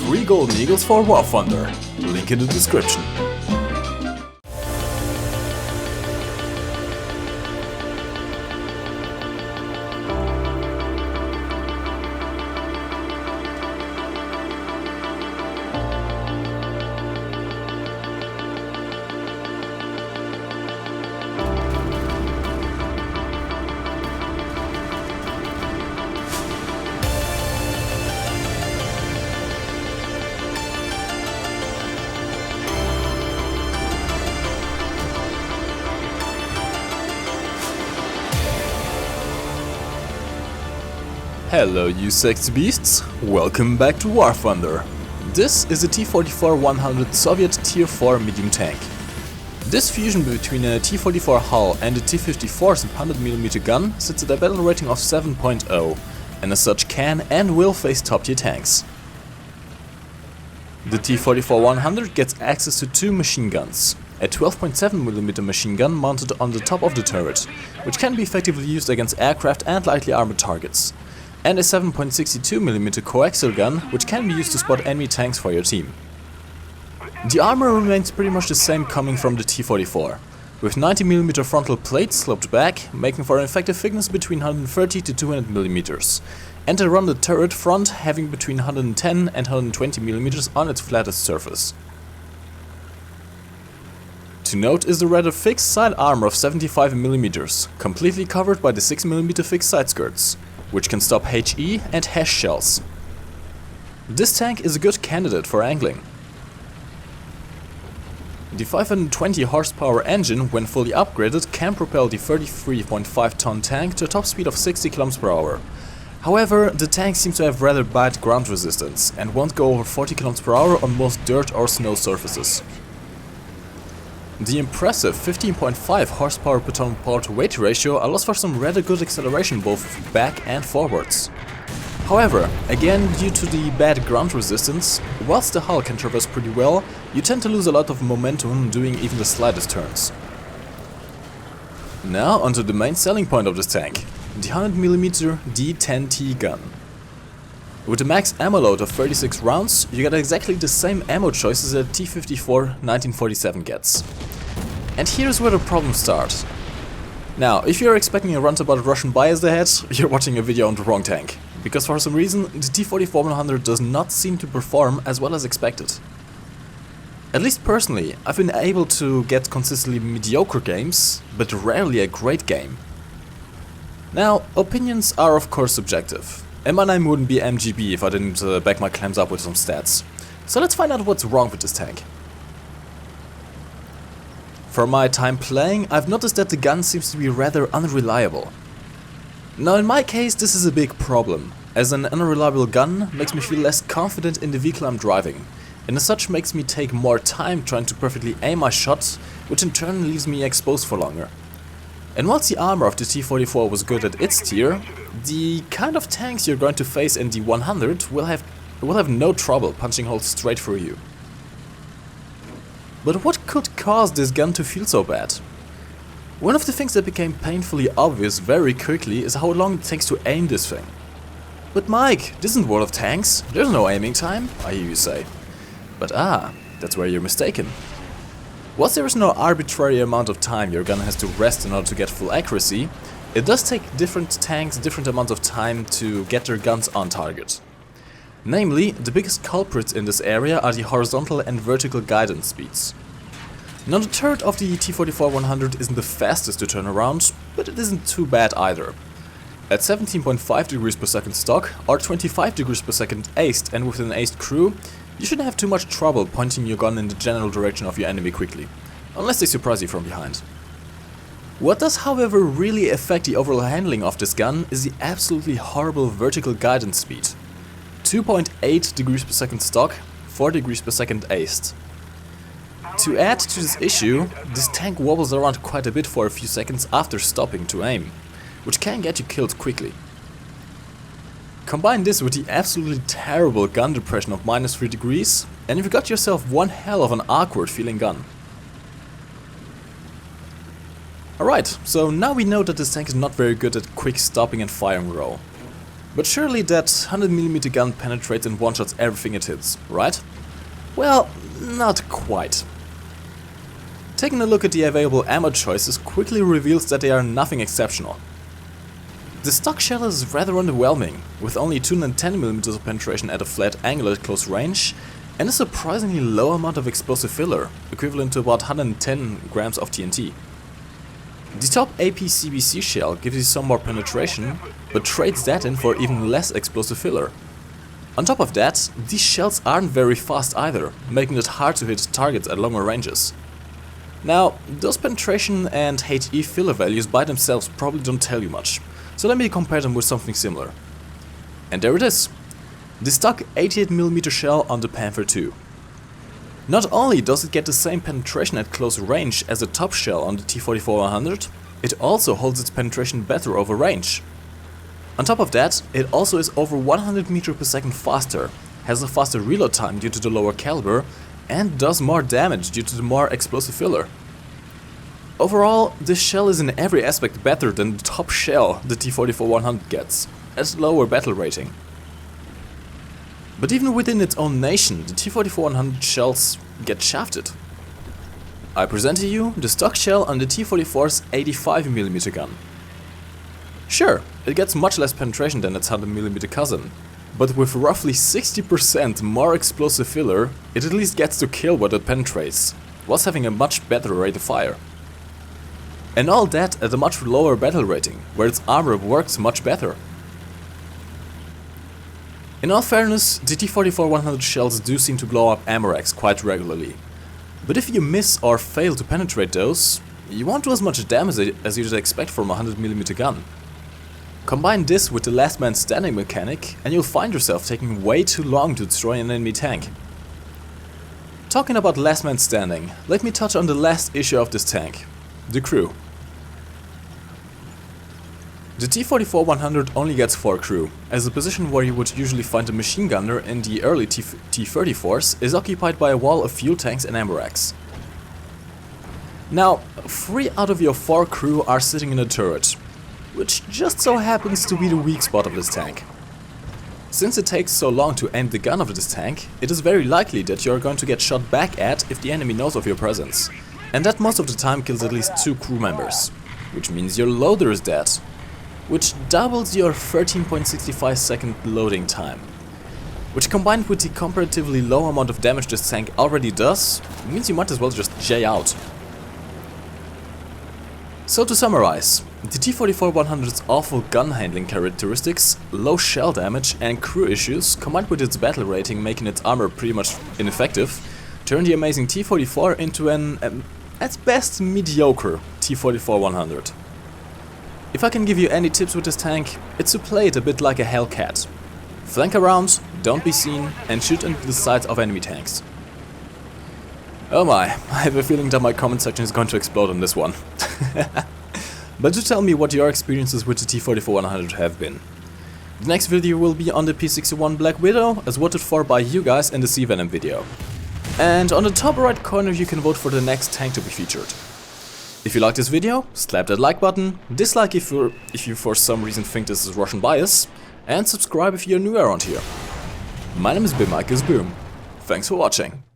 3 Golden Eagles for War Thunder. Link in the description. Hello you sexy beasts, welcome back to War Thunder. This is a T-44-100 Soviet Tier 4 medium tank. This fusion between a T-44 hull and a T-54's 100mm gun sits at a battle rating of 7.0 and as such can and will face top tier tanks. The T-44-100 gets access to two machine guns. A 12.7mm machine gun mounted on the top of the turret, which can be effectively used against aircraft and lightly armored targets. And a 7.62mm coaxial gun, which can be used to spot enemy tanks for your team. The armor remains pretty much the same coming from the T-44, with 90mm frontal plates sloped back, making for an effective thickness between 130 to 200mm, and a rounded turret front having between 110 and 120mm on its flattest surface. To note is the rather thick side armor of 75mm, completely covered by the 6mm thick side skirts, which can stop HE and HESH shells. This tank is a good candidate for angling. The 520 horsepower engine, when fully upgraded, can propel the 33.5 ton tank to a top speed of 60 km/h. However, the tank seems to have rather bad ground resistance and won't go over 40 km/h on most dirt or snow surfaces. The impressive 15.5 horsepower per ton power to weight ratio allows for some rather good acceleration both back and forwards. However, again due to the bad ground resistance, whilst the hull can traverse pretty well, you tend to lose a lot of momentum doing even the slightest turns. Now onto the main selling point of this tank, the 100mm D10T gun. With a max ammo load of 36 rounds, you get exactly the same ammo choices that T-54-100 gets. And here's where the problems start. Now, if you're expecting a runabout Russian bias ahead, you're watching a video on the wrong tank. Because for some reason, the T-44-100 does not seem to perform as well as expected. At least personally, I've been able to get consistently mediocre games, but rarely a great game. Now, opinions are of course subjective. And my name wouldn't be MGB if I didn't back my claims up with some stats. So let's find out what's wrong with this tank. From my time playing, I've noticed that the gun seems to be rather unreliable. Now in my case this is a big problem, as an unreliable gun makes me feel less confident in the vehicle I'm driving, and as such makes me take more time trying to perfectly aim my shots, which in turn leaves me exposed for longer. And whilst the armor of the T-44 was good at its tier, the kind of tanks you're going to face in the 100 will have no trouble punching holes straight through you. But what could cause this gun to feel so bad? One of the things that became painfully obvious very quickly is how long it takes to aim this thing. But Mike, this isn't World of Tanks, there's no aiming time, I hear you say. But that's where you're mistaken. Whilst there is no arbitrary amount of time your gun has to rest in order to get full accuracy, it does take different tanks different amounts of time to get their guns on target. Namely, the biggest culprits in this area are the horizontal and vertical guidance speeds. Now the turret of the T-44-100 isn't the fastest to turn around, but it isn't too bad either. At 17.5 degrees per second stock or 25 degrees per second aced and with an aced crew, you shouldn't have too much trouble pointing your gun in the general direction of your enemy quickly, unless they surprise you from behind. What does however really affect the overall handling of this gun is the absolutely horrible vertical guidance speed. 2.8 degrees per second stock, 4 degrees per second aced. To add to this issue, this tank wobbles around quite a bit for a few seconds after stopping to aim, which can get you killed quickly. Combine this with the absolutely terrible gun depression of -3 degrees, and you've got yourself one hell of an awkward feeling gun. Alright, so now we know that this tank is not very good at quick stopping and firing roll. But surely that 100mm gun penetrates and one-shots everything it hits, right? Well, not quite. Taking a look at the available ammo choices quickly reveals that they are nothing exceptional. The stock shell is rather underwhelming, with only 210mm of penetration at a flat angle at close range, and a surprisingly low amount of explosive filler, equivalent to about 110 grams of TNT. The top AP-CBC shell gives you some more penetration, but trades that in for even less explosive filler. On top of that, these shells aren't very fast either, making it hard to hit targets at longer ranges. Now, those penetration and HE filler values by themselves probably don't tell you much, so let me compare them with something similar. And there it is, the stock 88mm shell on the Panther II. Not only does it get the same penetration at close range as the top shell on the T-44-100, it also holds its penetration better over range. On top of that, it also is over 100 meters per second faster, has a faster reload time due to the lower caliber, and does more damage due to the more explosive filler. Overall, this shell is in every aspect better than the top shell the T-44-100 gets, at lower battle rating. But even within its own nation, the T-44-100 shells get shafted. I present to you the stock shell on the T-44's 85mm gun. Sure, it gets much less penetration than its 100mm cousin, but with roughly 60% more explosive filler, it at least gets to kill what it penetrates, whilst having a much better rate of fire. And all that at a much lower battle rating, where its armor works much better. In all fairness, the T-44-100 shells do seem to blow up ammo racks quite regularly. But if you miss or fail to penetrate those, you won't do as much damage as you'd expect from a 100mm gun. Combine this with the last man standing mechanic and you'll find yourself taking way too long to destroy an enemy tank. Talking about last man standing, let me touch on the last issue of this tank, the crew. The T-44-100 only gets 4 crew, as the position where you would usually find a machine gunner in the early T-34s is occupied by a wall of fuel tanks and ammo racks. Now, 3 out of your 4 crew are sitting in a turret, which just so happens to be the weak spot of this tank. Since it takes so long to aim the gun of this tank, it is very likely that you are going to get shot back at if the enemy knows of your presence, and that most of the time kills at least 2 crew members, which means your loader is dead, which doubles your 13.65 second loading time, which combined with the comparatively low amount of damage this tank already does, means you might as well just J out. So to summarize, the T-44-100's awful gun handling characteristics, low shell damage and crew issues, combined with its battle rating making its armor pretty much ineffective, turn the amazing T-44 into an, at best, mediocre T-44-100. If I can give you any tips with this tank, it's to play it a bit like a Hellcat. Flank around, don't be seen, and shoot into the sides of enemy tanks. Oh my, I have a feeling that my comment section is going to explode on this one. But do tell me what your experiences with the T-44-100 have been. The next video will be on the P-61 Black Widow, as voted for by you guys in the Sea Venom video. And on the top right corner you can vote for the next tank to be featured. If you like this video, slap that like button, dislike if you for some reason think this is Russian bias, and subscribe if you're new around here. My name is MikeGoesBoom. Thanks for watching.